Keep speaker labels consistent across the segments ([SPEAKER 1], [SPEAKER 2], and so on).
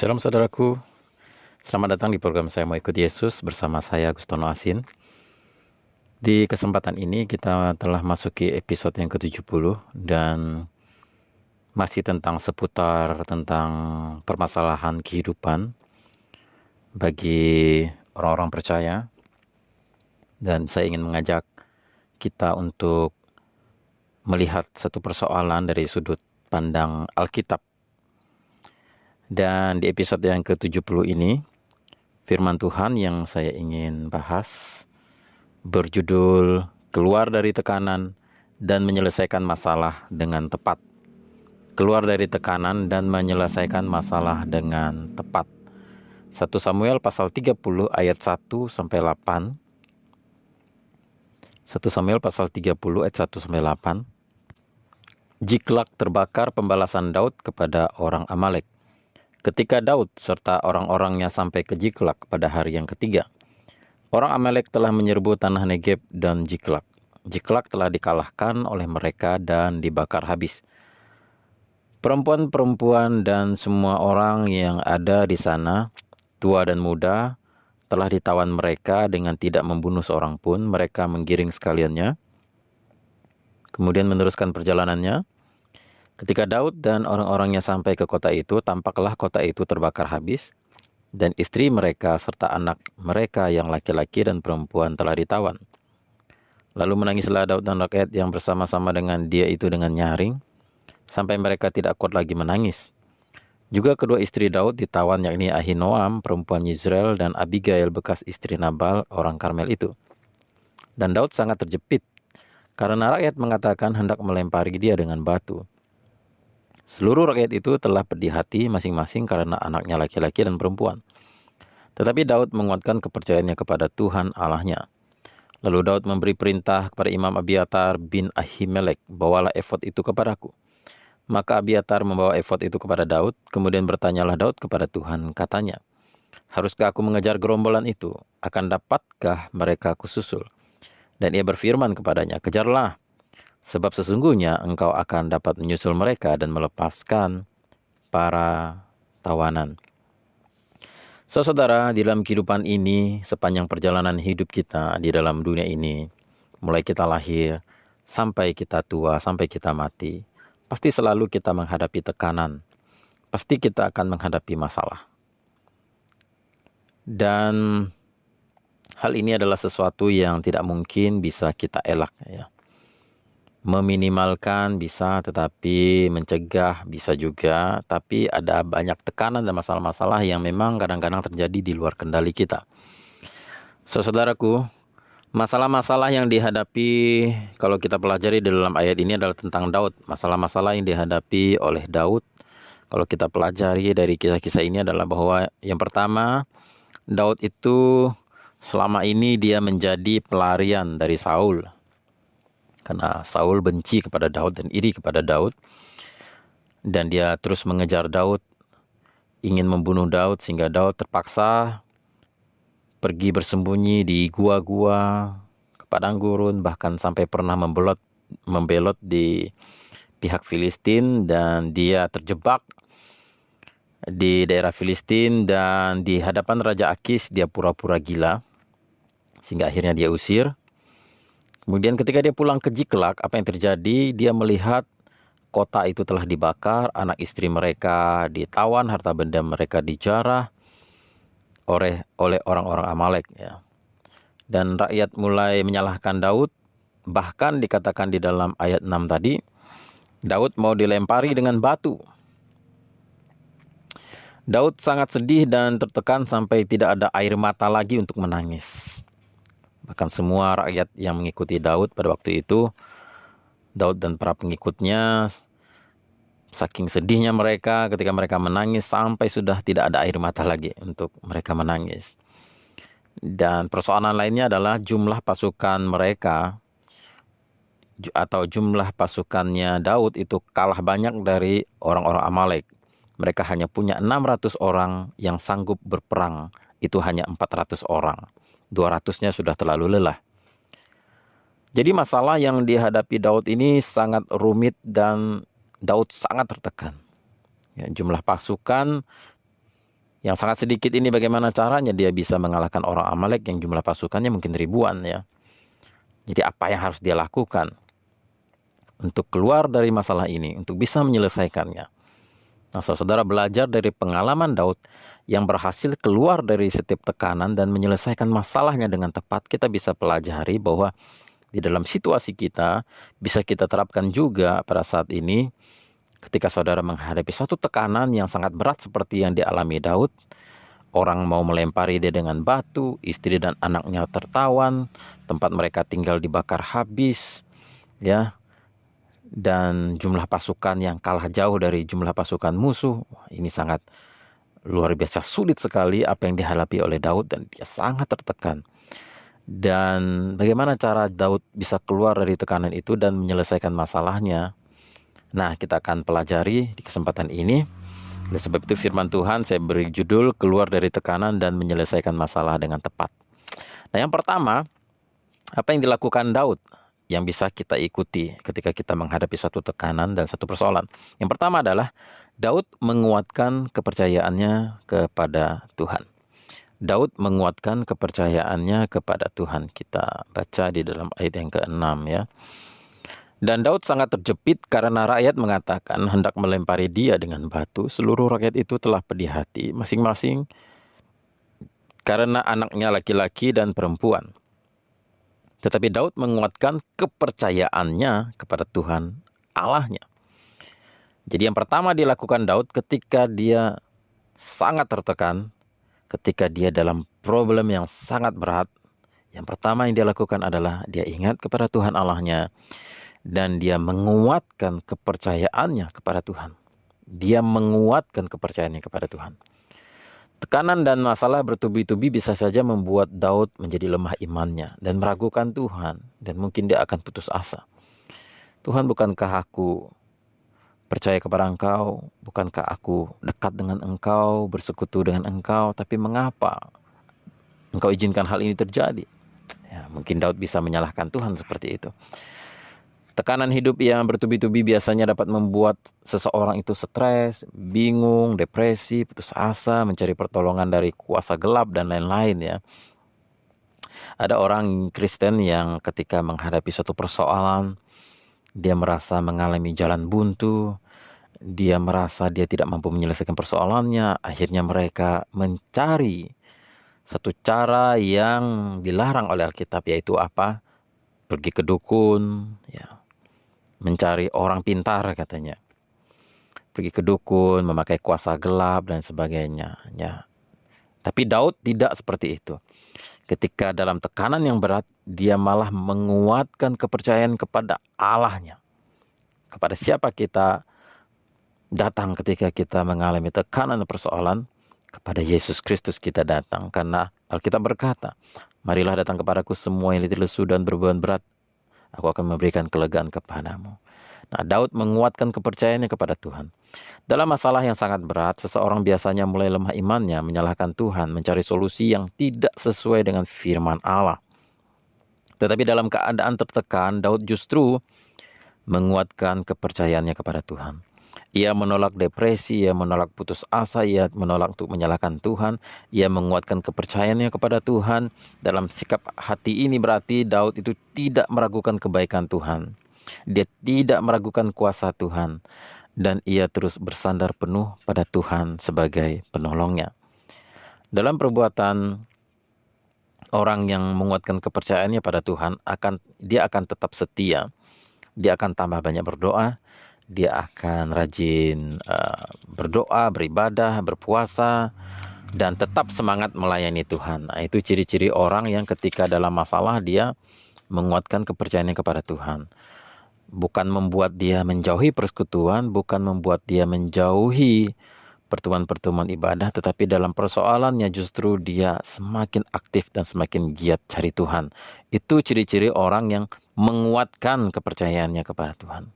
[SPEAKER 1] Shalom saudaraku, selamat datang di program Saya Mau Ikut Yesus bersama saya Agustono Asin. Di kesempatan ini kita telah masuki episode yang ke-70 dan masih tentang permasalahan kehidupan bagi orang-orang percaya. Dan saya ingin mengajak kita untuk melihat satu persoalan dari sudut pandang Alkitab. Dan di episode yang ke-70 ini, firman Tuhan yang saya ingin bahas berjudul Keluar dari Tekanan dan Menyelesaikan Masalah dengan Tepat. Keluar dari tekanan dan menyelesaikan masalah dengan tepat. 1 Samuel pasal 30 ayat 1 sampai 8. 1 Samuel pasal 30 ayat 1 sampai 8. Jiklak terbakar pembalasan Daud kepada orang Amalek. Ketika Daud serta orang-orangnya sampai ke Jiklak pada hari yang ketiga, orang Amalek telah menyerbu tanah Negeb dan Jiklak. Jiklak telah dikalahkan oleh mereka dan dibakar habis. Perempuan-perempuan dan semua orang yang ada di sana, tua dan muda, telah ditawan mereka dengan tidak membunuh seorang pun. Mereka menggiring sekaliannya, kemudian meneruskan perjalanannya. Ketika Daud dan orang-orangnya sampai ke kota itu, tampaklah kota itu terbakar habis, dan istri mereka serta anak mereka yang laki-laki dan perempuan telah ditawan. Lalu menangislah Daud dan rakyat yang bersama-sama dengan dia itu dengan nyaring, sampai mereka tidak kuat lagi menangis. Juga kedua istri Daud ditawan, yakni Ahinoam, perempuan Yizreel, dan Abigail, bekas istri Nabal, orang Karmel itu. Dan Daud sangat terjepit, karena rakyat mengatakan hendak melempari dia dengan batu. Seluruh rakyat itu telah pedih hati masing-masing karena anaknya laki-laki dan perempuan. Tetapi Daud menguatkan kepercayaannya kepada Tuhan Allahnya. Lalu Daud memberi perintah kepada Imam Abiatar bin Ahimelek, bawalah efod itu kepadaku. Maka Abiatar membawa efod itu kepada Daud, kemudian bertanyalah Daud kepada Tuhan, katanya, haruskah aku mengejar gerombolan itu? Akan dapatkah mereka kususul? Dan ia berfirman kepadanya, kejarlah, sebab sesungguhnya engkau akan dapat menyusul mereka dan melepaskan para tawanan. Saudara, di dalam kehidupan ini, sepanjang perjalanan hidup kita di dalam dunia ini, mulai kita lahir, sampai kita tua, sampai kita mati, pasti selalu kita menghadapi tekanan. Pasti kita akan menghadapi masalah. Dan hal ini adalah sesuatu yang tidak mungkin bisa kita elak, ya. Meminimalkan bisa, tetapi mencegah bisa juga. Tapi ada banyak tekanan dan masalah-masalah yang memang kadang-kadang terjadi di luar kendali kita. Saudaraku, masalah-masalah yang dihadapi kalau kita pelajari di dalam ayat ini adalah tentang Daud. Masalah-masalah yang dihadapi oleh Daud, kalau kita pelajari dari kisah-kisah ini adalah bahwa yang pertama, Daud itu selama ini dia menjadi pelarian dari Saul. Karena Saul benci kepada Daud dan iri kepada Daud. Dan dia terus mengejar Daud, ingin membunuh Daud, sehingga Daud terpaksa pergi bersembunyi di gua-gua, ke padang gurun, bahkan sampai pernah membelot di pihak Filistin, dan dia terjebak di daerah Filistin, dan di hadapan Raja Akis dia pura-pura gila, sehingga akhirnya dia usir. Kemudian ketika dia pulang ke Jiklak, apa yang terjadi? Dia melihat kota itu telah dibakar, anak istri mereka ditawan, harta benda mereka dijarah oleh orang-orang Amalek, ya. Dan rakyat mulai menyalahkan Daud, bahkan dikatakan di dalam ayat 6 tadi, Daud mau dilempari dengan batu. Daud sangat sedih dan tertekan sampai tidak ada air mata lagi untuk menangis. Bahkan semua rakyat yang mengikuti Daud pada waktu itu, Daud dan para pengikutnya, saking sedihnya mereka ketika mereka menangis sampai sudah tidak ada air mata lagi untuk mereka menangis. Dan persoalan lainnya adalah jumlah pasukan mereka atau jumlah pasukannya Daud itu kalah banyak dari orang-orang Amalek. Mereka hanya punya 600 orang yang sanggup berperang, itu hanya 400 orang. 200-nya sudah terlalu lelah. Jadi masalah yang dihadapi Daud ini sangat rumit dan Daud sangat tertekan. Ya, jumlah pasukan Yang sangat sedikit ini bagaimana caranya dia bisa mengalahkan orang Amalek yang jumlah pasukannya mungkin ribuan ya. Jadi apa yang harus dia lakukan untuk keluar dari masalah ini, untuk bisa menyelesaikannya? Nah, saudara belajar dari pengalaman Daud yang berhasil keluar dari setiap tekanan dan menyelesaikan masalahnya dengan tepat, kita bisa pelajari bahwa di dalam situasi kita bisa kita terapkan juga pada saat ini. Ketika saudara menghadapi suatu tekanan yang sangat berat seperti yang dialami Daud, orang mau melempari dia dengan batu, istri dan anaknya tertawan, tempat mereka tinggal dibakar habis, ya, dan jumlah pasukan yang kalah jauh dari jumlah pasukan musuh. Ini sangat luar biasa sulit sekali apa yang dihadapi oleh Daud dan dia sangat tertekan. Dan bagaimana cara Daud bisa keluar dari tekanan itu dan menyelesaikan masalahnya? Nah, kita akan pelajari di kesempatan ini. Oleh sebab itu firman Tuhan saya beri judul keluar dari tekanan dan menyelesaikan masalah dengan tepat. Nah, yang pertama, apa yang dilakukan Daud yang bisa kita ikuti ketika kita menghadapi suatu tekanan dan satu persoalan. Yang pertama adalah Daud menguatkan kepercayaannya kepada Tuhan. Daud menguatkan kepercayaannya kepada Tuhan. Kita baca di dalam ayat yang ke-6 ya. Dan Daud sangat terjepit karena rakyat mengatakan hendak melempari dia dengan batu. Seluruh rakyat itu telah pedih hati masing-masing karena anaknya laki-laki dan perempuan. Tetapi Daud menguatkan kepercayaannya kepada Tuhan Allahnya. Jadi yang pertama dilakukan Daud ketika dia sangat tertekan, ketika dia dalam problem yang sangat berat, yang pertama yang dia lakukan adalah dia ingat kepada Tuhan Allahnya. Dan dia menguatkan kepercayaannya kepada Tuhan. Dia menguatkan kepercayaannya kepada Tuhan. Tekanan dan masalah bertubi-tubi bisa saja membuat Daud menjadi lemah imannya dan meragukan Tuhan. Dan mungkin dia akan putus asa. Tuhan, bukankah aku percaya kepada Engkau? Bukankah aku dekat dengan Engkau, bersekutu dengan Engkau? Tapi mengapa Engkau izinkan hal ini terjadi? Ya, mungkin Daud bisa menyalahkan Tuhan seperti itu. Tekanan hidup yang bertubi-tubi biasanya dapat membuat seseorang itu stres, bingung, depresi, putus asa, mencari pertolongan dari kuasa gelap dan lain-lain ya. Ada orang Kristen yang ketika menghadapi suatu persoalan, dia merasa mengalami jalan buntu, dia merasa dia tidak mampu menyelesaikan persoalannya, akhirnya mereka mencari satu cara yang dilarang oleh Alkitab, yaitu apa? Pergi ke dukun, ya. Mencari orang pintar katanya. Pergi ke dukun, memakai kuasa gelap dan sebagainya. Ya. Tapi Daud tidak seperti itu. Ketika dalam tekanan yang berat, dia malah menguatkan kepercayaan kepada Allahnya. Kepada siapa kita datang ketika kita mengalami tekanan dan persoalan? Kepada Yesus Kristus kita datang. Karena Alkitab berkata, marilah datang kepadaku semua yang letih lesu dan beban berat, aku akan memberikan kelegaan kepadamu. Nah, Daud menguatkan kepercayaannya kepada Tuhan. Dalam masalah yang sangat berat, seseorang biasanya mulai lemah imannya, menyalahkan Tuhan, mencari solusi yang tidak sesuai dengan firman Allah. Tetapi dalam keadaan tertekan, Daud justru menguatkan kepercayaannya kepada Tuhan. Ia menolak depresi, ia menolak putus asa, ia menolak untuk menyalahkan Tuhan, ia menguatkan kepercayaannya kepada Tuhan. Dalam sikap hati ini berarti Daud itu tidak meragukan kebaikan Tuhan. Dia tidak meragukan kuasa Tuhan. Dan ia terus bersandar penuh pada Tuhan sebagai penolongnya. Dalam perbuatan orang yang menguatkan kepercayaannya pada Tuhan, dia akan tetap setia. Dia akan tambah banyak berdoa. Dia akan rajin berdoa, beribadah, berpuasa, dan tetap semangat melayani Tuhan. Nah, itu ciri-ciri orang yang ketika dalam masalah dia menguatkan kepercayaannya kepada Tuhan. Bukan membuat dia menjauhi persekutuan, bukan membuat dia menjauhi pertemuan-pertemuan ibadah, tetapi dalam persoalannya justru dia semakin aktif dan semakin giat cari Tuhan. Itu ciri-ciri orang yang menguatkan kepercayaannya kepada Tuhan.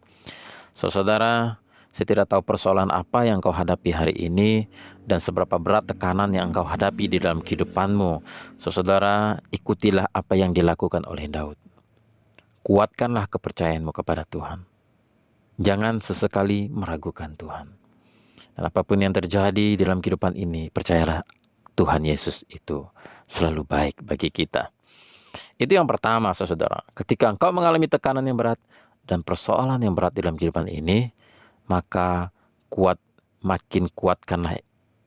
[SPEAKER 1] Saudara, saya tidak tahu persoalan apa yang kau hadapi hari ini dan seberapa berat tekanan yang engkau hadapi di dalam kehidupanmu. Saudara, ikutilah apa yang dilakukan oleh Daud. Kuatkanlah kepercayaanmu kepada Tuhan. Jangan sesekali meragukan Tuhan. Dan apapun yang terjadi dalam kehidupan ini, percayalah Tuhan Yesus itu selalu baik bagi kita. Itu yang pertama, saudara. Ketika engkau mengalami tekanan yang berat dan persoalan yang berat dalam kehidupan ini, maka makin kuatkanlah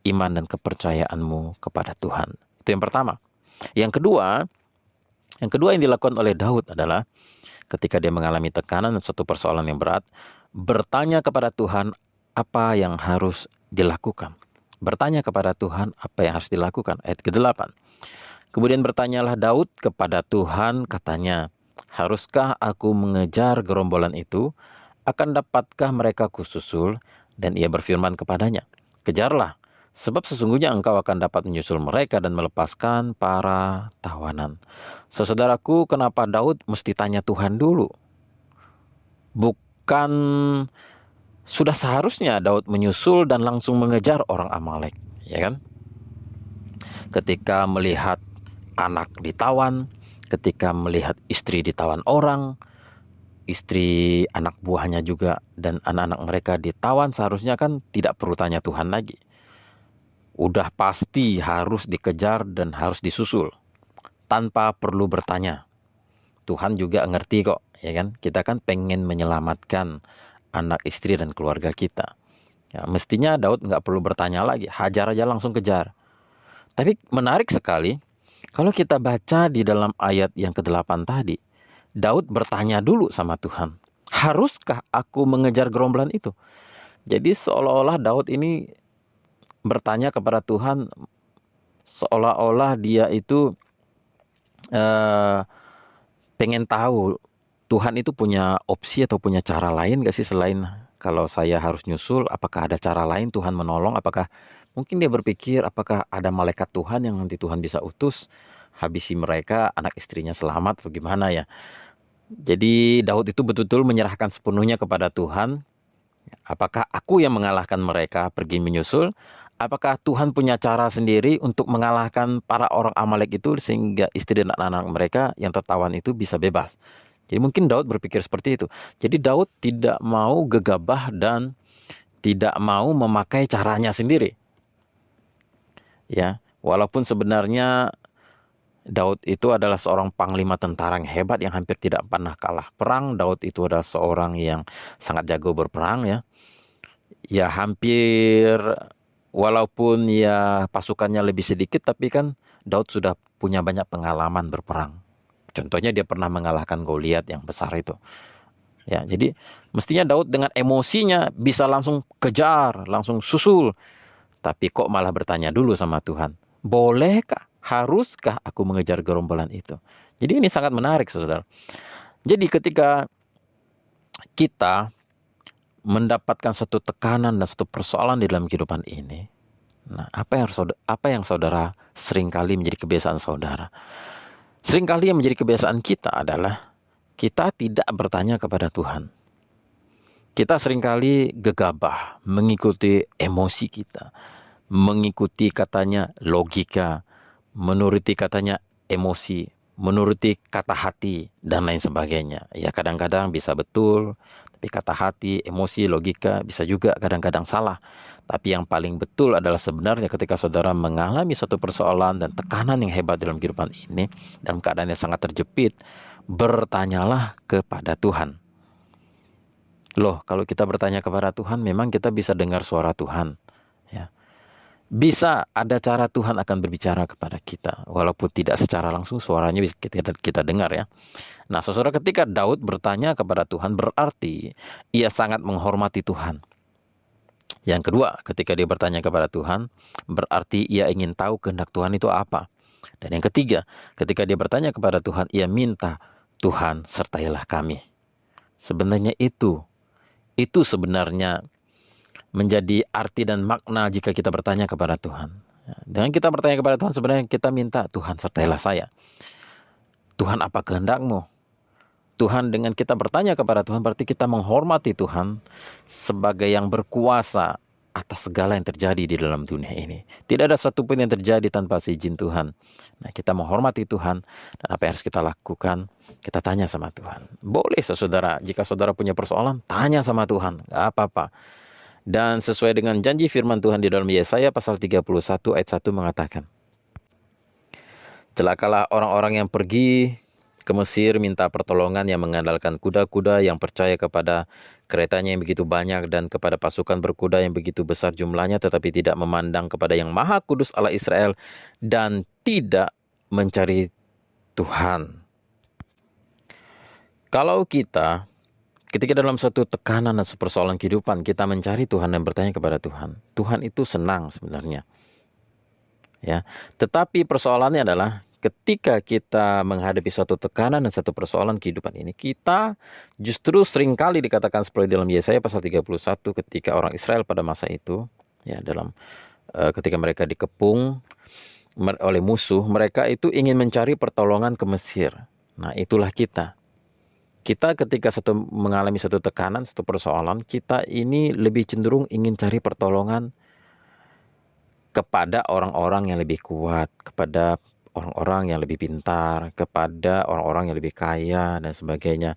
[SPEAKER 1] iman dan kepercayaanmu kepada Tuhan. Itu yang pertama. Yang kedua yang dilakukan oleh Daud adalah ketika dia mengalami tekanan dan suatu persoalan yang berat, bertanya kepada Tuhan apa yang harus dilakukan. Bertanya kepada Tuhan apa yang harus dilakukan. Ayat ke-8. Kemudian bertanyalah Daud kepada Tuhan, katanya, haruskah aku mengejar gerombolan itu? Akan dapatkah mereka kususul? Dan ia berfirman kepadanya, kejarlah, sebab sesungguhnya engkau akan dapat menyusul mereka dan melepaskan para tawanan. Saudaraku, kenapa Daud mesti tanya Tuhan dulu? Bukan sudah seharusnya Daud menyusul dan langsung mengejar orang Amalek, ya kan? Ketika melihat anak ditawan, ketika melihat istri ditawan orang, istri anak buahnya juga dan anak-anak mereka ditawan, seharusnya kan tidak perlu tanya Tuhan lagi. Udah pasti harus dikejar dan harus disusul tanpa perlu bertanya. Tuhan juga ngerti kok, ya kan? Kita kan pengen menyelamatkan anak, istri, dan keluarga kita. Ya, mestinya Daud nggak perlu bertanya lagi, hajar aja, langsung kejar. Tapi menarik sekali, kalau kita baca di dalam ayat yang ke-8 tadi, Daud bertanya dulu sama Tuhan, haruskah aku mengejar gerombolan itu? Jadi seolah-olah Daud ini bertanya kepada Tuhan, seolah-olah dia itu pengen tahu Tuhan itu punya opsi atau punya cara lain gak sih selain kalau saya harus nyusul, apakah ada cara lain Tuhan menolong, apakah mungkin dia berpikir apakah ada malaikat Tuhan yang nanti Tuhan bisa utus habisi mereka, anak istrinya selamat atau gimana ya. Jadi Daud itu betul-betul menyerahkan sepenuhnya kepada Tuhan. Apakah aku yang mengalahkan mereka pergi menyusul? Apakah Tuhan punya cara sendiri untuk mengalahkan para orang Amalek itu sehingga istri dan anak-anak mereka yang tertawan itu bisa bebas? Jadi mungkin Daud berpikir seperti itu. Jadi Daud tidak mau gegabah dan tidak mau memakai caranya sendiri. Ya, walaupun sebenarnya Daud itu adalah seorang panglima tentara yang hebat yang hampir tidak pernah kalah perang. Daud itu adalah seorang yang sangat jago berperang, ya. Ya hampir, walaupun ya pasukannya lebih sedikit, tapi kan Daud sudah punya banyak pengalaman berperang. Contohnya dia pernah mengalahkan Goliat yang besar itu. Ya, jadi mestinya Daud dengan emosinya bisa langsung kejar, langsung susul. Tapi kok malah bertanya dulu sama Tuhan, bolehkah, haruskah aku mengejar gerombolan itu? Jadi ini sangat menarik, saudara. Jadi ketika kita mendapatkan satu tekanan dan satu persoalan di dalam kehidupan ini, nah apa yang saudara seringkali menjadi kebiasaan saudara? Seringkali yang menjadi kebiasaan kita adalah kita tidak bertanya kepada Tuhan. Kita seringkali gegabah mengikuti emosi kita, mengikuti katanya logika, menuruti katanya emosi, menuruti kata hati, dan lain sebagainya. Ya kadang-kadang bisa betul, tapi kata hati, emosi, logika bisa juga kadang-kadang salah. Tapi yang paling betul adalah sebenarnya ketika saudara mengalami satu persoalan dan tekanan yang hebat dalam kehidupan ini, dalam keadaan yang sangat terjepit, bertanyalah kepada Tuhan. Loh, kalau kita bertanya kepada Tuhan, memang kita bisa dengar suara Tuhan. Ya. Bisa ada cara Tuhan akan berbicara kepada kita, walaupun tidak secara langsung suaranya bisa kita dengar, ya. Nah, saudara, ketika Daud bertanya kepada Tuhan, berarti ia sangat menghormati Tuhan. Yang kedua, ketika dia bertanya kepada Tuhan, berarti ia ingin tahu kehendak Tuhan itu apa. Dan yang ketiga, ketika dia bertanya kepada Tuhan, ia minta, Tuhan sertailah kami. Sebenarnya itu sebenarnya menjadi arti dan makna jika kita bertanya kepada Tuhan. Dengan kita bertanya kepada Tuhan, sebenarnya kita minta, Tuhan sertailah saya. Tuhan, apa kehendak-Mu? Tuhan, dengan kita bertanya kepada Tuhan, berarti kita menghormati Tuhan sebagai yang berkuasa atas segala yang terjadi di dalam dunia ini. Tidak ada satupun yang terjadi tanpa izin Tuhan. Nah, kita menghormati Tuhan, dan apa yang harus kita lakukan, kita tanya sama Tuhan. Boleh saudara, jika saudara punya persoalan, tanya sama Tuhan, gak apa-apa. Dan sesuai dengan janji firman Tuhan di dalam Yesaya pasal 31 ayat 1 mengatakan, celakalah orang-orang yang pergi ke Mesir minta pertolongan, yang mengandalkan kuda-kuda, yang percaya kepada keretanya yang begitu banyak dan kepada pasukan berkuda yang begitu besar jumlahnya, tetapi tidak memandang kepada yang Maha Kudus Allah Israel dan tidak mencari Tuhan. Kalau kita ketika dalam suatu tekanan dan persoalan kehidupan, kita mencari Tuhan dan bertanya kepada Tuhan, Tuhan itu senang sebenarnya. Ya, tetapi persoalannya adalah ketika kita menghadapi suatu tekanan dan satu persoalan kehidupan ini, kita justru seringkali dikatakan seperti dalam Yesaya pasal 31 ketika orang Israel pada masa itu, ya, ketika mereka dikepung oleh musuh, mereka itu ingin mencari pertolongan ke Mesir. Nah, itulah kita. Kita ketika mengalami satu tekanan, satu persoalan, kita ini lebih cenderung ingin cari pertolongan kepada orang-orang yang lebih kuat, kepada orang-orang yang lebih pintar, kepada orang-orang yang lebih kaya dan sebagainya,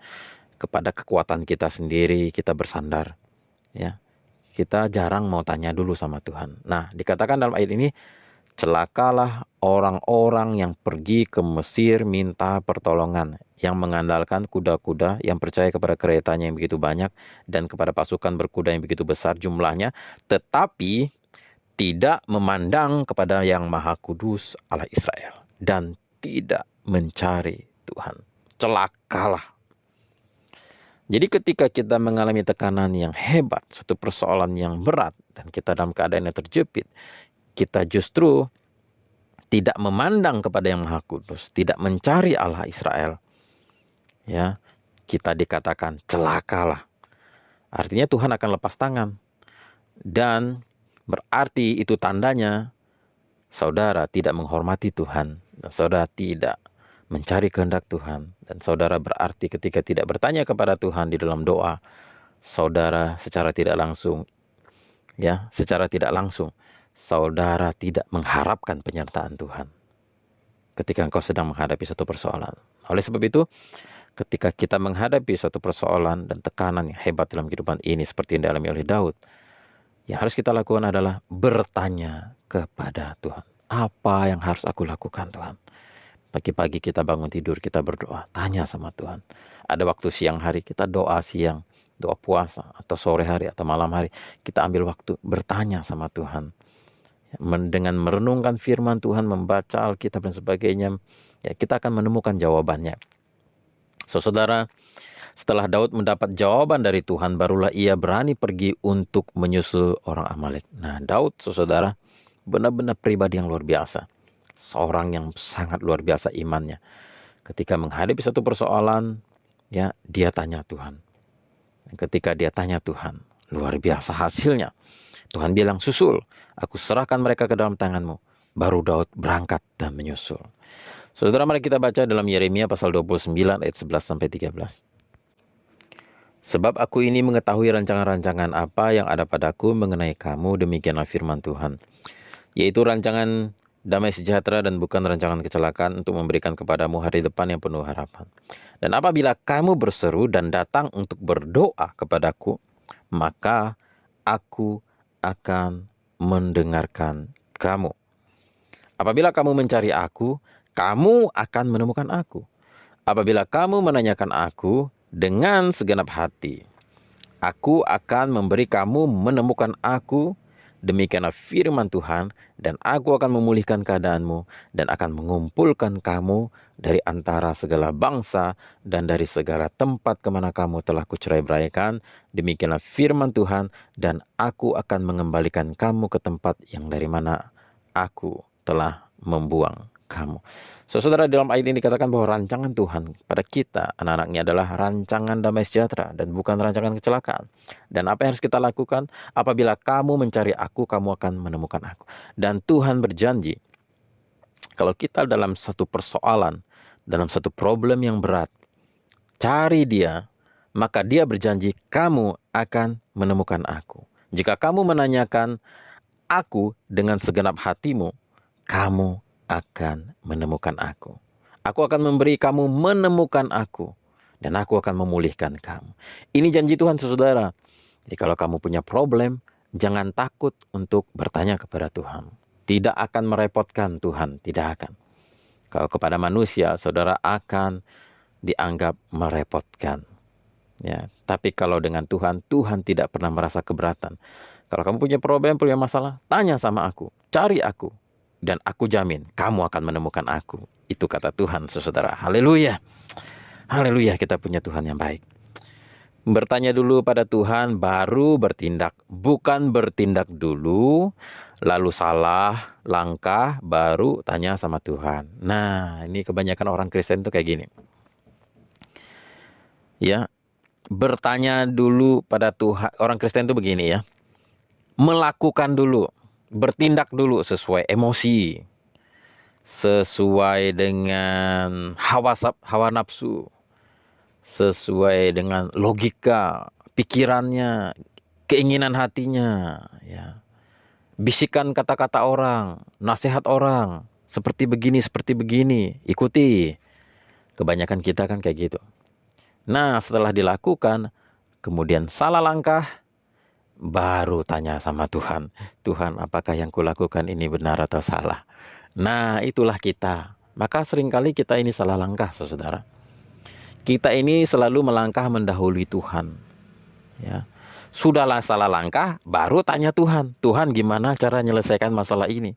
[SPEAKER 1] kepada kekuatan kita sendiri kita bersandar. Ya, kita jarang mau tanya dulu sama Tuhan. Nah, dikatakan dalam ayat ini, celakalah orang-orang yang pergi ke Mesir minta pertolongan, yang mengandalkan kuda-kuda, yang percaya kepada keretanya yang begitu banyak dan kepada pasukan berkuda yang begitu besar jumlahnya, tetapi tidak memandang kepada yang Maha Kudus Allah Israel dan tidak mencari Tuhan. Celakalah. Jadi ketika kita mengalami tekanan yang hebat, suatu persoalan yang berat, dan kita dalam keadaan yang terjepit, kita justru tidak memandang kepada yang Maha Kudus, tidak mencari Allah Israel, ya, kita dikatakan celakalah. Artinya Tuhan akan lepas tangan, dan berarti itu tandanya saudara tidak menghormati Tuhan, dan saudara tidak mencari kehendak Tuhan, dan saudara berarti ketika tidak bertanya kepada Tuhan di dalam doa, saudara secara tidak langsung, saudara tidak mengharapkan penyertaan Tuhan ketika engkau sedang menghadapi suatu persoalan. Oleh sebab itu, ketika kita menghadapi suatu persoalan dan tekanan yang hebat dalam kehidupan ini seperti yang dialami oleh Daud, yang harus kita lakukan adalah bertanya kepada Tuhan. Apa yang harus aku lakukan, Tuhan? Pagi-pagi kita bangun tidur, kita berdoa, tanya sama Tuhan. Ada waktu siang hari, kita doa siang, doa puasa, atau sore hari atau malam hari, kita ambil waktu bertanya sama Tuhan. Dengan merenungkan firman Tuhan, membaca Alkitab dan sebagainya, ya, kita akan menemukan jawabannya. Saudara, setelah Daud mendapat jawaban dari Tuhan, barulah ia berani pergi untuk menyusul orang Amalek. Nah, Daud, saudara, benar-benar pribadi yang luar biasa. Seorang yang sangat luar biasa imannya. Ketika menghadapi satu persoalan, ya, dia tanya Tuhan. Dan ketika dia tanya Tuhan, luar biasa hasilnya. Tuhan bilang, susul, aku serahkan mereka ke dalam tanganmu. Baru Daud berangkat dan menyusul. Saudara, mari kita baca dalam Yeremia pasal 29 ayat 11-13. Sebab aku ini mengetahui rancangan-rancangan apa yang ada padaku mengenai kamu, demikianlah firman Tuhan. Yaitu rancangan damai sejahtera dan bukan rancangan kecelakaan, untuk memberikan kepadamu hari depan yang penuh harapan. Dan apabila kamu berseru dan datang untuk berdoa kepadaku, maka aku akan mendengarkan kamu. Apabila kamu mencari aku, kamu akan menemukan aku. Apabila kamu menanyakan aku dengan segenap hati, aku akan memberi kamu menemukan aku. Demikianlah firman Tuhan, dan aku akan memulihkan keadaanmu dan akan mengumpulkan kamu dari antara segala bangsa dan dari segala tempat kemana kamu telah kucerai-beraikan. Demikianlah firman Tuhan, dan aku akan mengembalikan kamu ke tempat yang dari mana aku telah membuang kamu. Saudara, dalam ayat ini dikatakan bahwa rancangan Tuhan pada kita, anak-anaknya, adalah rancangan damai sejahtera dan bukan rancangan kecelakaan. Dan apa yang harus kita lakukan? Apabila kamu mencari aku, kamu akan menemukan aku. Dan Tuhan berjanji, kalau kita dalam satu persoalan, dalam satu problem yang berat, cari Dia, maka Dia berjanji kamu akan menemukan aku. Jika kamu menanyakan aku dengan segenap hatimu, kamu akan menemukan aku. Aku akan memberi kamu menemukan aku, dan aku akan memulihkan kamu. Ini janji Tuhan, saudara. Jadi kalau kamu punya problem, jangan takut untuk bertanya kepada Tuhan. Tidak akan merepotkan Tuhan, tidak akan. Kalau kepada manusia, saudara akan dianggap merepotkan. Ya, tapi kalau dengan Tuhan, Tuhan tidak pernah merasa keberatan. Kalau kamu punya problem, punya masalah, tanya sama aku, cari aku, dan aku jamin kamu akan menemukan aku. Itu kata Tuhan, saudara. Haleluya. Haleluya, kita punya Tuhan yang baik. Bertanya dulu pada Tuhan, baru bertindak. Bukan bertindak dulu, lalu salah langkah, baru tanya sama Tuhan. Nah, ini kebanyakan orang Kristen tuh kayak gini. Ya, bertanya dulu pada Tuhan. Orang Kristen tuh begini ya. Melakukan dulu, bertindak dulu sesuai emosi, sesuai dengan hawa nafsu, sesuai dengan logika, pikirannya, keinginan hatinya, ya. Bisikan kata-kata orang, nasihat orang, seperti begini, ikuti. Kebanyakan kita kan kayak gitu. Nah, setelah dilakukan, kemudian salah langkah, baru tanya sama Tuhan. Tuhan, apakah yang kulakukan ini benar atau salah? Nah, itulah kita. Maka seringkali kita ini salah langkah, saudara. Kita ini selalu melangkah mendahului Tuhan. Ya. Sudahlah salah langkah, baru tanya Tuhan. Tuhan, gimana cara menyelesaikan masalah ini?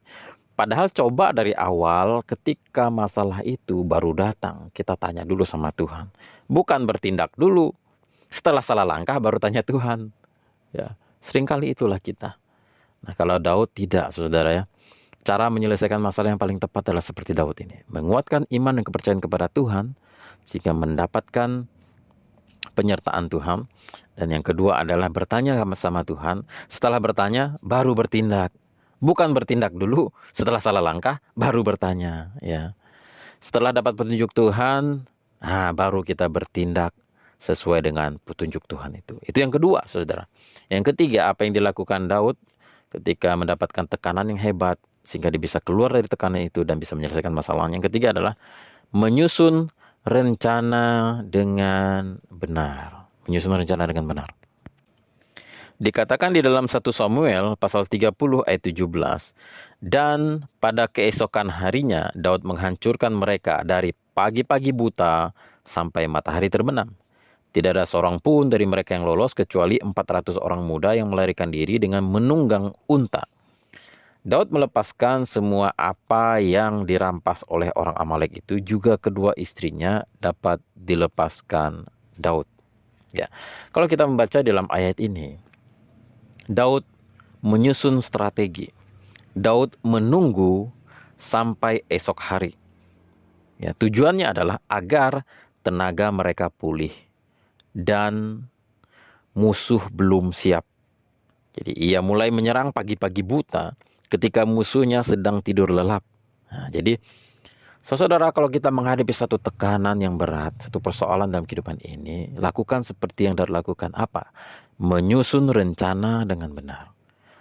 [SPEAKER 1] Padahal coba dari awal ketika masalah itu baru datang, kita tanya dulu sama Tuhan. Bukan bertindak dulu. Setelah salah langkah baru tanya Tuhan. Ya, seringkali itulah kita. Nah, kalau Daud tidak, saudara ya. Cara menyelesaikan masalah yang paling tepat adalah seperti Daud ini. Menguatkan iman dan kepercayaan kepada Tuhan, sehingga mendapatkan penyertaan Tuhan. Dan yang kedua adalah bertanya sama Tuhan. Setelah bertanya, baru bertindak. Bukan bertindak dulu, setelah salah langkah, baru bertanya. Ya. Setelah dapat petunjuk Tuhan, baru kita bertindak sesuai dengan petunjuk Tuhan itu. Itu yang kedua, saudara. Yang ketiga, apa yang dilakukan Daud ketika mendapatkan tekanan yang hebat, sehingga dia bisa keluar dari tekanan itu dan bisa menyelesaikan masalahnya. Yang ketiga adalah menyusun rencana dengan benar. Menyusun rencana dengan benar. Dikatakan di dalam 1 Samuel pasal 30 ayat 17. Dan pada keesokan harinya Daud menghancurkan mereka dari pagi-pagi buta sampai matahari terbenam. Tidak ada seorang pun dari mereka yang lolos kecuali 400 orang muda yang melarikan diri dengan menunggang unta. Daud melepaskan semua apa yang dirampas oleh orang Amalek itu, juga kedua istrinya dapat dilepaskan Daud. Ya, kalau kita membaca dalam ayat ini, Daud menyusun strategi. Daud menunggu sampai esok hari. Ya, tujuannya adalah agar tenaga mereka pulih dan musuh belum siap. Jadi ia mulai menyerang pagi-pagi buta ketika musuhnya sedang tidur lelap. Nah, jadi saudara, kalau kita menghadapi satu tekanan yang berat, satu persoalan dalam kehidupan ini, lakukan seperti yang Daud lakukan. Apa? Menyusun rencana dengan benar.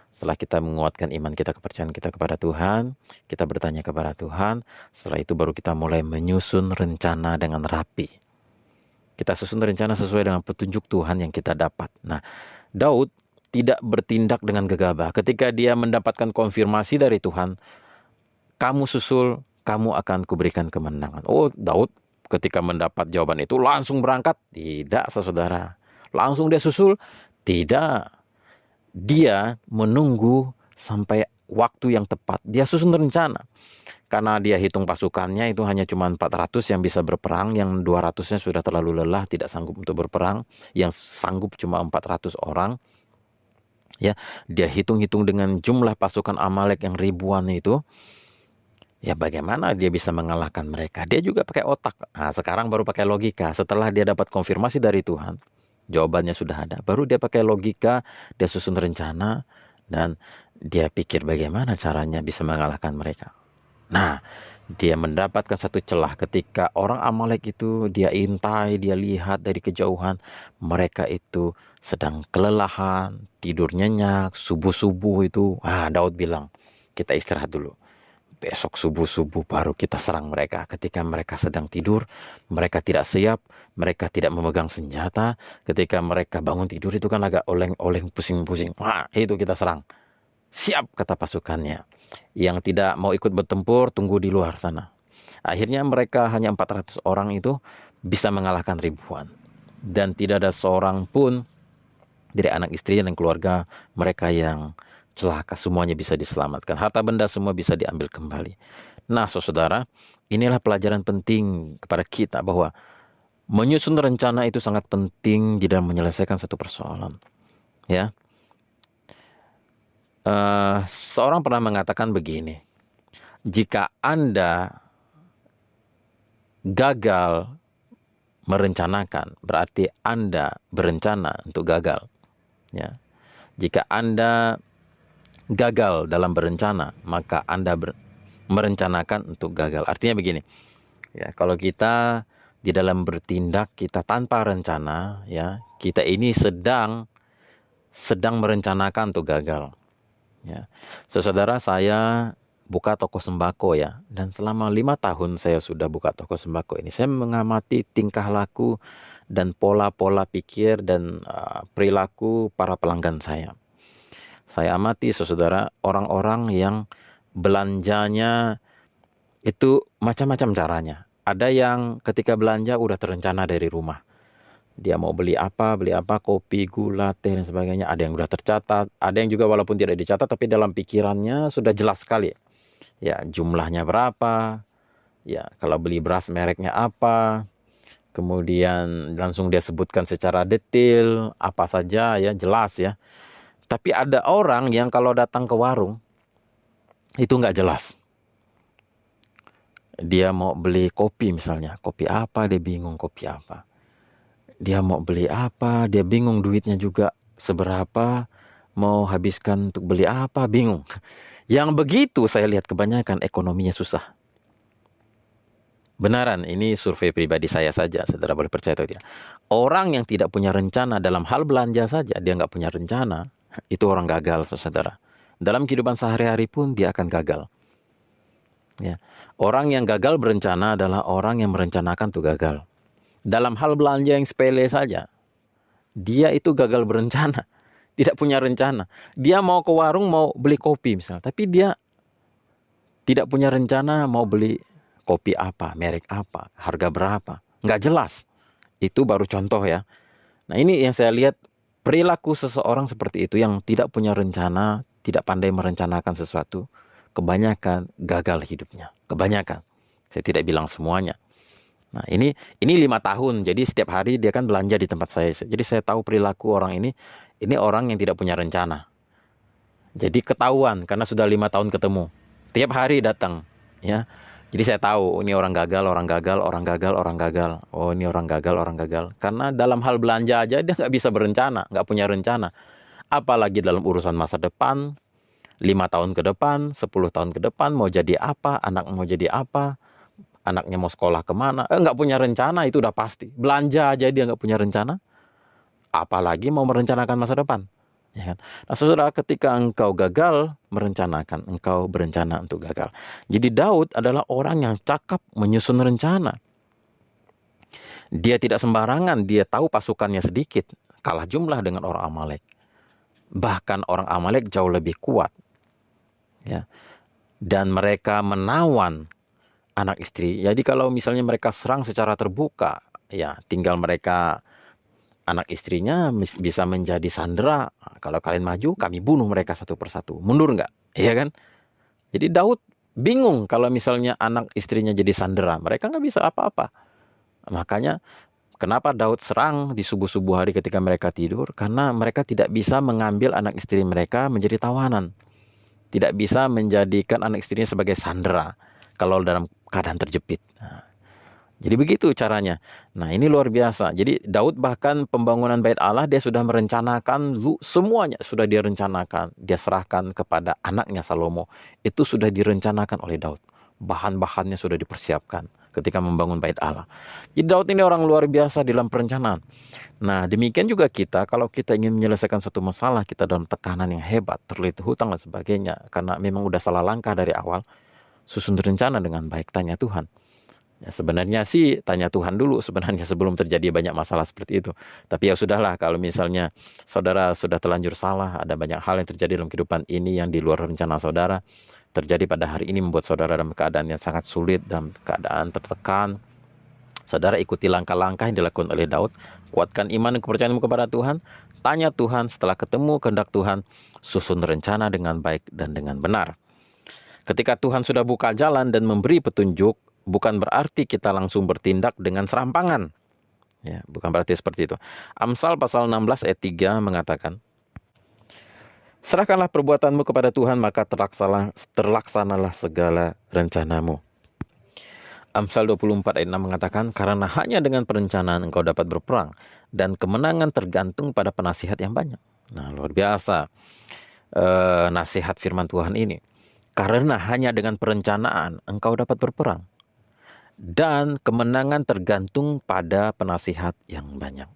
[SPEAKER 1] Setelah kita menguatkan iman kita, kepercayaan kita kepada Tuhan, kita bertanya kepada Tuhan, setelah itu baru kita mulai menyusun rencana dengan rapi. Kita susun rencana sesuai dengan petunjuk Tuhan yang kita dapat. Nah, Daud tidak bertindak dengan gegabah. Ketika dia mendapatkan konfirmasi dari Tuhan, kamu susul, kamu akan kuberikan kemenangan. Oh, Daud ketika mendapat jawaban itu langsung berangkat? Tidak, saudara. Langsung dia susul? Tidak. Dia menunggu sampai waktu yang tepat. Dia susun rencana. Karena dia hitung pasukannya itu hanya cuma 400 yang bisa berperang, yang 200-nya sudah terlalu lelah, tidak sanggup untuk berperang, yang sanggup cuma 400 orang. Ya, dia hitung-hitung dengan jumlah pasukan Amalek yang ribuan itu. Ya, bagaimana dia bisa mengalahkan mereka? Dia juga pakai otak. Nah, sekarang baru pakai logika. Setelah dia dapat konfirmasi dari Tuhan, jawabannya sudah ada. Baru dia pakai logika, dia susun rencana, dan dia pikir bagaimana caranya bisa mengalahkan mereka. Nah, dia mendapatkan satu celah ketika orang Amalek itu dia intai, dia lihat dari kejauhan, mereka itu sedang kelelahan, tidur nyenyak, subuh-subuh itu. Daud bilang, kita istirahat dulu. Besok subuh-subuh baru kita serang mereka. Ketika mereka sedang tidur, mereka tidak siap, mereka tidak memegang senjata. Ketika mereka bangun tidur itu kan agak oleng-oleng, pusing-pusing. Wah, itu kita serang. Siap, kata pasukannya. Yang tidak mau ikut bertempur, tunggu di luar sana. Akhirnya mereka hanya 400 orang itu bisa mengalahkan ribuan. Dan tidak ada seorang pun dari anak istri dan keluarga mereka yang celaka, semuanya bisa diselamatkan. Harta benda semua bisa diambil kembali. Nah, saudara, inilah pelajaran penting kepada kita bahwa menyusun rencana itu sangat penting di dalam menyelesaikan satu persoalan. Ya, seorang pernah mengatakan begini, jika Anda gagal merencanakan, berarti Anda berencana untuk gagal. Ya, jika Anda gagal dalam berencana, maka Anda merencanakan untuk gagal. Artinya begini, ya, kalau kita di dalam bertindak kita tanpa rencana, ya, kita ini sedang merencanakan untuk gagal. Ya, saudara, saya buka toko sembako, ya, dan selama 5 tahun saya sudah buka toko sembako ini. Saya mengamati tingkah laku dan pola-pola pikir dan perilaku para pelanggan saya. Saya amati, saudara, orang-orang yang belanjanya itu macam-macam caranya. Ada yang ketika belanja udah terencana dari rumah. Dia mau beli apa, kopi, gula, teh, dan sebagainya. Ada yang udah tercatat. Ada yang juga walaupun tidak dicatat, tapi dalam pikirannya sudah jelas sekali. Ya, jumlahnya berapa. Ya, kalau beli beras mereknya apa. Kemudian langsung dia sebutkan secara detail, apa saja, ya, jelas, ya. Tapi ada orang yang kalau datang ke warung, itu nggak jelas. Dia mau beli kopi misalnya. Kopi apa, dia bingung kopi apa. Dia mau beli apa, dia bingung duitnya juga seberapa. Mau habiskan untuk beli apa, bingung. Yang begitu saya lihat kebanyakan ekonominya susah. Benaran, ini survei pribadi saya saja, saudara boleh percaya atau tidak. Orang yang tidak punya rencana dalam hal belanja saja, dia nggak punya rencana, itu orang gagal, saudara. Dalam kehidupan sehari-hari pun dia akan gagal. Ya. Orang yang gagal berencana adalah orang yang merencanakan tuh gagal. Dalam hal belanja yang sepele saja, dia itu gagal berencana, tidak punya rencana. Dia mau ke warung mau beli kopi misalnya, tapi dia tidak punya rencana mau beli kopi apa, merek apa, harga berapa, nggak jelas. Itu baru contoh, ya. Nah, ini yang saya lihat perilaku seseorang seperti itu yang tidak punya rencana, tidak pandai merencanakan sesuatu, kebanyakan gagal hidupnya. Kebanyakan. Saya tidak bilang semuanya. Nah, ini 5 tahun. Jadi setiap hari dia kan belanja di tempat saya. Jadi saya tahu perilaku orang ini orang yang tidak punya rencana. Jadi ketahuan karena sudah 5 tahun ketemu. Tiap hari datang, ya. Jadi saya tahu ini orang gagal, orang gagal, orang gagal, orang gagal. Oh, ini orang gagal, orang gagal. Karena dalam hal belanja aja dia nggak bisa berencana, nggak punya rencana. Apalagi dalam urusan masa depan, 5 tahun ke depan, 10 tahun ke depan, mau jadi apa, anak mau jadi apa, anaknya mau sekolah kemana, nggak punya rencana, itu udah pasti. Belanja aja dia nggak punya rencana, apalagi mau merencanakan masa depan. Ya kan? Nah, saudara, ketika engkau gagal merencanakan, engkau berencana untuk gagal. Jadi Daud adalah orang yang cakap menyusun rencana. Dia tidak sembarangan, dia tahu pasukannya sedikit, kalah jumlah dengan orang Amalek. Bahkan orang Amalek jauh lebih kuat. Ya. Dan mereka menawan anak istri. Jadi kalau misalnya mereka serang secara terbuka, ya tinggal mereka, anak istrinya bisa menjadi sandera. Kalau kalian maju, kami bunuh mereka satu persatu. Mundur nggak? Iya kan? Jadi Daud bingung kalau misalnya anak istrinya jadi sandera. Mereka nggak bisa apa-apa. Makanya kenapa Daud serang di subuh-subuh hari ketika mereka tidur? Karena mereka tidak bisa mengambil anak istri mereka menjadi tawanan. Tidak bisa menjadikan anak istrinya sebagai sandera kalau dalam keadaan terjepit. Jadi begitu caranya. Nah, ini luar biasa. Jadi Daud bahkan pembangunan bait Allah dia sudah merencanakan, semuanya sudah dia rencanakan. Dia serahkan kepada anaknya Salomo. Itu sudah direncanakan oleh Daud. Bahan-bahannya sudah dipersiapkan ketika membangun bait Allah. Jadi Daud ini orang luar biasa dalam perencanaan. Nah, demikian juga kita, kalau kita ingin menyelesaikan satu masalah, kita dalam tekanan yang hebat, terlilit hutang dan sebagainya, karena memang udah salah langkah dari awal, susun rencana dengan baik, tanya Tuhan. Ya, sebenarnya sih tanya Tuhan dulu sebenarnya sebelum terjadi banyak masalah seperti itu. Tapi ya sudahlah, kalau misalnya saudara sudah terlanjur salah, ada banyak hal yang terjadi dalam kehidupan ini yang di luar rencana saudara, terjadi pada hari ini membuat saudara dalam keadaan yang sangat sulit, dalam keadaan tertekan. Saudara ikuti langkah-langkah yang dilakukan oleh Daud, kuatkan iman dan kepercayaanmu kepada Tuhan, tanya Tuhan, setelah ketemu kehendak Tuhan, susun rencana dengan baik dan dengan benar. Ketika Tuhan sudah buka jalan dan memberi petunjuk, bukan berarti kita langsung bertindak dengan serampangan. Ya, bukan berarti seperti itu. Amsal pasal 16 ayat 3 mengatakan, serahkanlah perbuatanmu kepada Tuhan, maka terlaksanalah segala rencanamu. Amsal 24 ayat 6 mengatakan, karena hanya dengan perencanaan engkau dapat berperang, dan kemenangan tergantung pada penasihat yang banyak. Nah, luar biasa nasihat firman Tuhan ini. Karena hanya dengan perencanaan engkau dapat berperang, dan kemenangan tergantung pada penasihat yang banyak.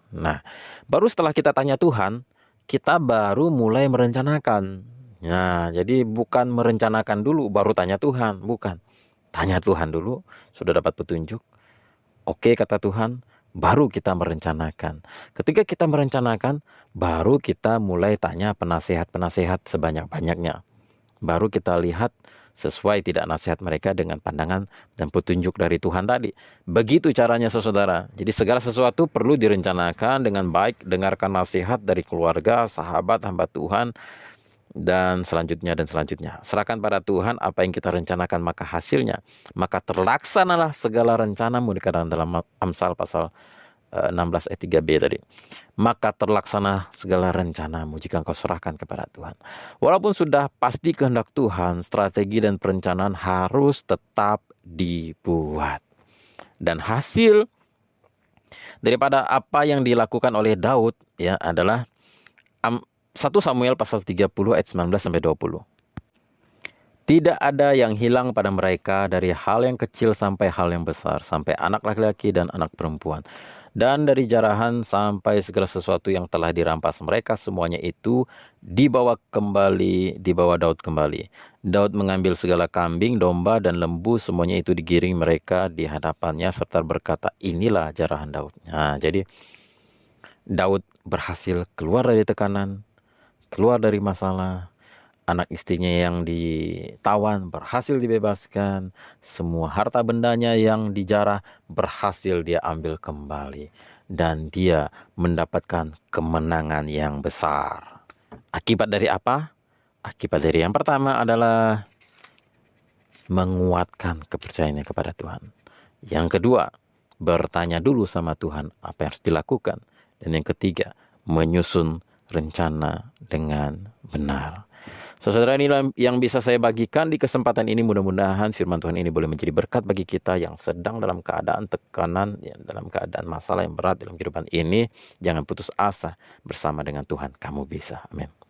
[SPEAKER 1] Nah, baru setelah kita tanya Tuhan, kita baru mulai merencanakan. Nah, jadi bukan merencanakan dulu baru tanya Tuhan, bukan. Tanya Tuhan dulu, sudah dapat petunjuk. Oke, kata Tuhan, baru kita merencanakan. Ketika kita merencanakan, baru kita mulai tanya penasihat-penasihat sebanyak-banyaknya. Baru kita lihat sesuai tidak nasihat mereka dengan pandangan dan petunjuk dari Tuhan tadi. Begitu caranya saudara. Jadi segala sesuatu perlu direncanakan dengan baik, dengarkan nasihat dari keluarga, sahabat, hamba Tuhan, dan selanjutnya. Serahkan pada Tuhan apa yang kita rencanakan, maka hasilnya, maka terlaksanalah segala rencanamu, dikatakan dalam Amsal pasal 16 ayat 3b tadi. Maka terlaksana segala rencanamu jika engkau serahkan kepada Tuhan. Walaupun sudah pasti kehendak Tuhan, strategi dan perencanaan harus tetap dibuat. Dan hasil daripada apa yang dilakukan oleh Daud ya adalah 1 Samuel pasal 30 ayat 19 sampai 20. Tidak ada yang hilang pada mereka, dari hal yang kecil sampai hal yang besar, sampai anak laki-laki dan anak perempuan, dan dari jarahan sampai segala sesuatu yang telah dirampas mereka, semuanya itu dibawa Daud kembali. Daud mengambil segala kambing, domba, dan lembu, semuanya itu digiring mereka di hadapannya, serta berkata, inilah jarahan Daud. Nah, jadi Daud berhasil keluar dari tekanan, keluar dari masalah. Anak istrinya yang ditawan berhasil dibebaskan. Semua harta bendanya yang dijarah berhasil dia ambil kembali. Dan dia mendapatkan kemenangan yang besar. Akibat dari apa? Akibat dari yang pertama adalah menguatkan kepercayaannya kepada Tuhan. Yang kedua, bertanya dulu sama Tuhan apa yang harus dilakukan. Dan yang ketiga, menyusun rencana dengan benar. Saudara, inilah yang bisa saya bagikan di kesempatan ini. Mudah-mudahan firman Tuhan ini boleh menjadi berkat bagi kita yang sedang dalam keadaan tekanan, dalam keadaan masalah yang berat dalam kehidupan ini. Jangan putus asa, bersama dengan Tuhan kamu bisa. Amin.